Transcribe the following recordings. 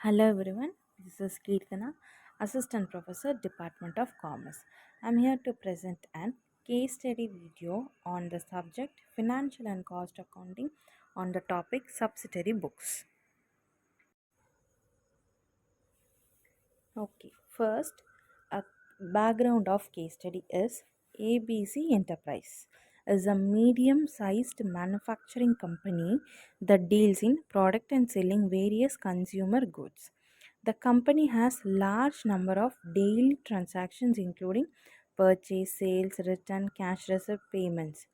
Hello everyone, this is Kirtana, Assistant Professor, Department of Commerce. I'm here to present an case study video on the subject Financial and Cost Accounting on the topic Subsidiary Books. Okay, first, a background of case study is ABC Enterprise is a medium-sized manufacturing company that deals in product and selling various consumer goods. The company has large number of daily transactions including purchase, sales, return, cash receipt payments.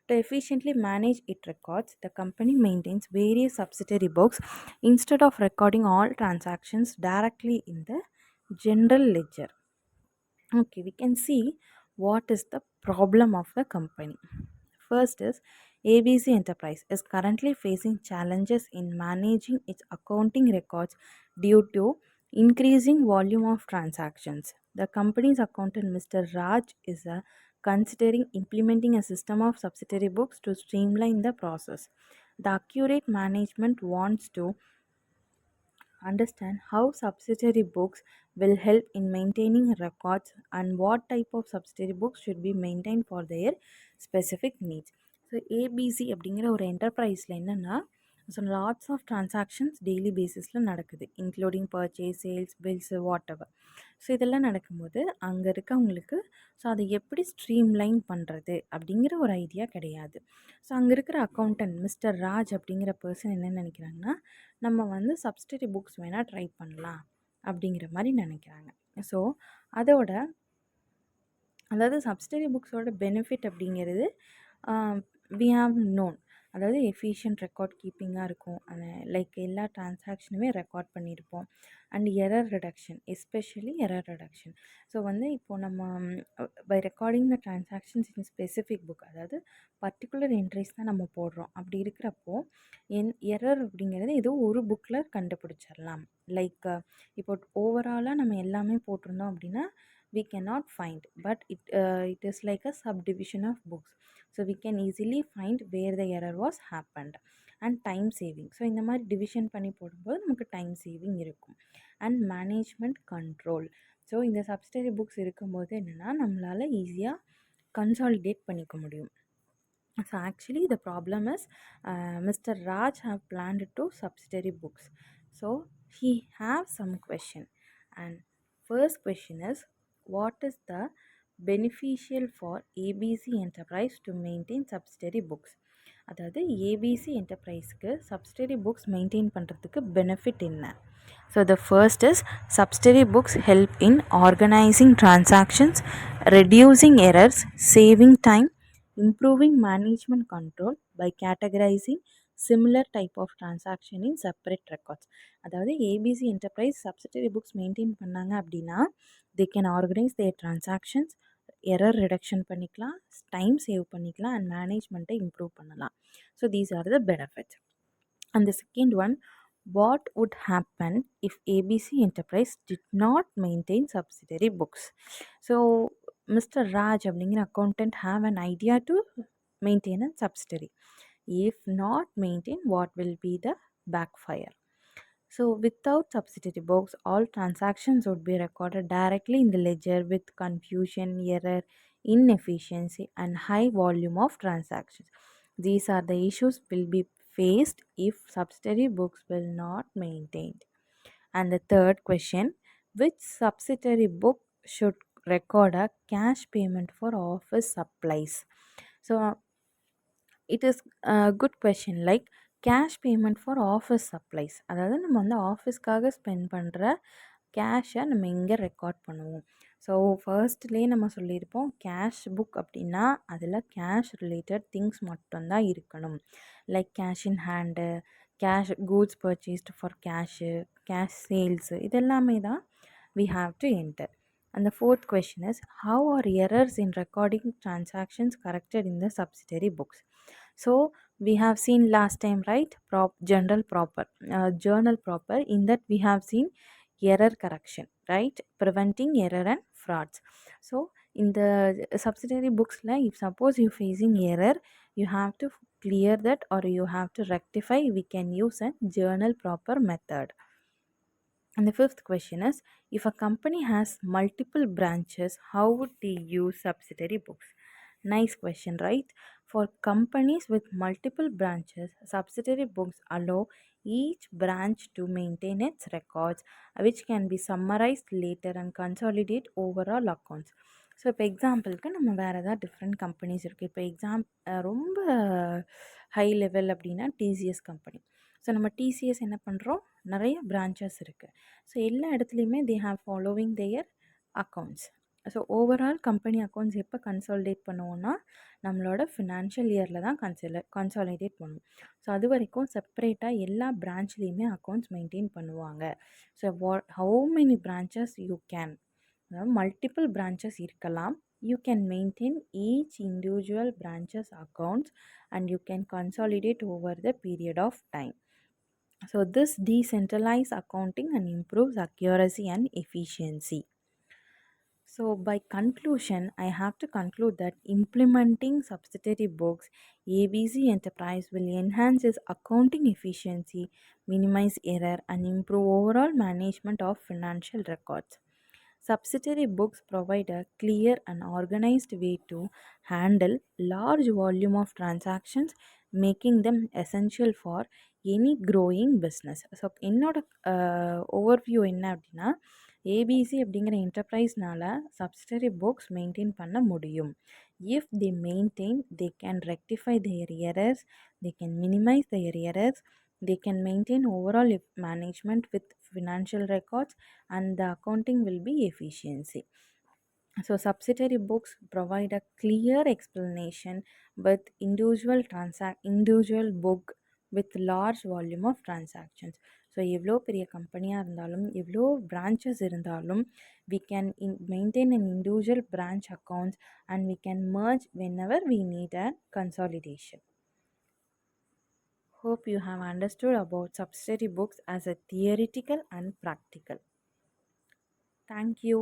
To efficiently manage its records, the company maintains various subsidiary books instead of recording all transactions directly in the general ledger. Okay, we can see what is the problem of the company. First is ABC Enterprise is currently facing challenges in managing its accounting records due to increasing volume of transactions. The company's accountant Mr. Raj is considering implementing a system of subsidiary books to streamline the process. The accurate management wants to understand how subsidiary books will help in maintaining records and what type of subsidiary books should be maintained for their specific needs. So ABC அப்படிங்கிற ஒரு என்டர்பிரைஸில் என்னென்னா so lots of transactions daily பேசிஸில் நடக்குது including purchase sales bills whatever. So இதெல்லாம் நடக்கும்போது அங்கே இருக்கவங்களுக்கு ஸோ அதை எப்படி ஸ்ட்ரீம்லைன் பண்ணுறது அப்படிங்கிற ஒரு ஐடியா கிடையாது. ஸோ அங்கே இருக்கிற அக்கௌண்டன்ட் மிஸ்டர் ராஜ் அப்படிங்கிற பர்சன் என்ன நினைக்கிறாங்கன்னா நம்ம வந்து சப்சிடரி புக்ஸ் வேணால் ட்ரை பண்ணலாம் அப்படிங்கிற மாதிரி நினைக்கிறாங்க. ஸோ அதோட அதாவது சப்சிடரி புக்ஸோட பெனிஃபிட் அப்படிங்கிறது வி ஹாவ் நோன், அதாவது எஃபிஷியன்ட் ரெக்கார்ட் கீப்பிங்காக இருக்கும். லைக் எல்லா ட்ரான்சாக்ஷனுமே ரெக்கார்ட் பண்ணியிருப்போம். And error reduction, especially error reduction. So வந்து இப்போது நம்ம by recording the transactions in specific book, அதாவது பர்டிகுலர் என்ட்ரிஸ் தான் நம்ம போடுறோம். அப்படி இருக்கிறப்போ எரர் அப்படிங்கிறது ஏதோ ஒரு புக்கில் கண்டுபிடிச்சிடலாம். லைக் இப்போ ஓவராலாக நம்ம எல்லாமே போட்டிருந்தோம் அப்படின்னா we cannot find, but it is like a subdivision of books, so we can easily find where the error was happened. And time saving, so இந்த மாதிரி டிவிஷன் பண்ணி போடும்போது நமக்கு டைம் சேவிங் இருக்கும். அண்ட் மேனேஜ்மெண்ட் கண்ட்ரோல், ஸோ இந்த subsidiary books இருக்கும்போது என்னென்னா நம்மளால் ஈஸியாக கன்சாலிடேட் பண்ணிக்க முடியும். So actually the problem is Mr. Raj have planned two subsidiary books. So he have some question, and first question is what is the beneficial for ABC Enterprise to maintain subsidiary books. அதாவது ABC என்டர்பிரைஸ்க்கு subsidiary books maintain பண்ணுறதுக்கு benefit என்ன. So the first is subsidiary books help in organising transactions, reducing errors, saving time, improving management control by categorizing similar type of transaction in separate records. அதாவது ABC enterprise subsidiary books maintain பண்ணாங்க அப்படின்னா they can organize their transactions, error reduction பண்ணிக்கலாம், time save பண்ணிக்கலாம், and மேனேஜ்மெண்ட்டை improve பண்ணலாம். So these are the benefits. And the second one, what would happen if ABC Enterprise did not maintain subsidiary books. So Mr. Raj அப்படிங்கிற accountant have an idea to maintain a subsidiary. If not maintain, what will be the backfire? So without subsidiary books, all transactions would be recorded directly in the ledger with confusion, error, inefficiency, and high volume of transactions. These are the issues will be faced if subsidiary books will not maintained. And the third question, which subsidiary book should record a cash payment for office supplies? So it is a good question. Like cash payment for office supplies, அதாவது நம்ம வந்து ஆஃபீஸ்க்காக spend பண்ணுற கேஷை நம்ம எங்கே record பண்ணுவோம். So ஃபர்ஸ்ட்லேயே நம்ம சொல்லியிருப்போம் cash book அப்படின்னா அதில் கேஷ் ரிலேட்டட் திங்ஸ் மட்டும்தான் இருக்கணும். Like cash in hand, cash goods purchased for cash, cash sales, இதெல்லாமே தான் we have to enter. And the fourth question is how are errors in recording transactions corrected in the subsidiary books. So we have seen last time, right, journal proper, in that we have seen error correction, right, preventing error and frauds. So in the subsidiary books, like if suppose you facing error, you have to clear that or you have to rectify. We can use a journal proper method. And the fifth question is, if a company has multiple branches, how would they use subsidiary books? Nice question, right? For companies with multiple branches, subsidiary books allow each branch to maintain its records, which can be summarized later and consolidate overall accounts. So இப்போ எக்ஸாம்பிளுக்கு நம்ம வேறு ஏதாவது different companies இருக்குது. இப்போ ரொம்ப high level அப்படின்னா TCS company. So நம்ம டிசிஎஸ் என்ன பண்ணுறோம், நிறைய பிரான்ச்சஸ் இருக்குது. ஸோ எல்லா இடத்துலையுமே they have following their accounts. So overall company accounts எப்போ கன்சாலிடேட் பண்ணுவோன்னா நம்மளோட ஃபினான்ஷியல் இயரில் தான் கன்சாலிடேட் பண்ணுவோம். ஸோ அது வரைக்கும் செப்பரேட்டாக எல்லா பிரான்ச்லேயுமே அக்கௌண்ட்ஸ் மெயின்டைன் பண்ணுவாங்க. So how many branches you can, அதாவது மல்டிபிள் பிரான்ச்சஸ் இருக்கலாம். You can maintain each individual branch's accounts and you can consolidate over the period of time. So this decentralized accounting and improves accuracy and efficiency. So by conclusion, I have to conclude that implementing subsidiary books, ABC Enterprise will enhance its accounting efficiency, minimize error, and improve overall management of financial records. Subsidiary books provide a clear and organized way to handle large volume of transactions, making them essential for any growing business. So என்னோட overview என்ன அப்படின்னா, ABC அப்படிங்கிற என்டர்ப்ரைஸ்னால் subsidiary books maintain பண்ண முடியும். If they maintain, they can rectify their errors, they can minimize their errors, they can maintain overall management with financial records, and the accounting will be efficiency. So subsidiary books provide a clear explanation with individual book with large volume of transactions. So எவ்வளோ பெரிய கம்பெனியாக இருந்தாலும் எவ்வளோ branches இருந்தாலும் we can maintain an individual branch accounts and we can merge whenever we need a consolidation. Hope you have understood about subsidiary books as a theoretical and practical. Thank you.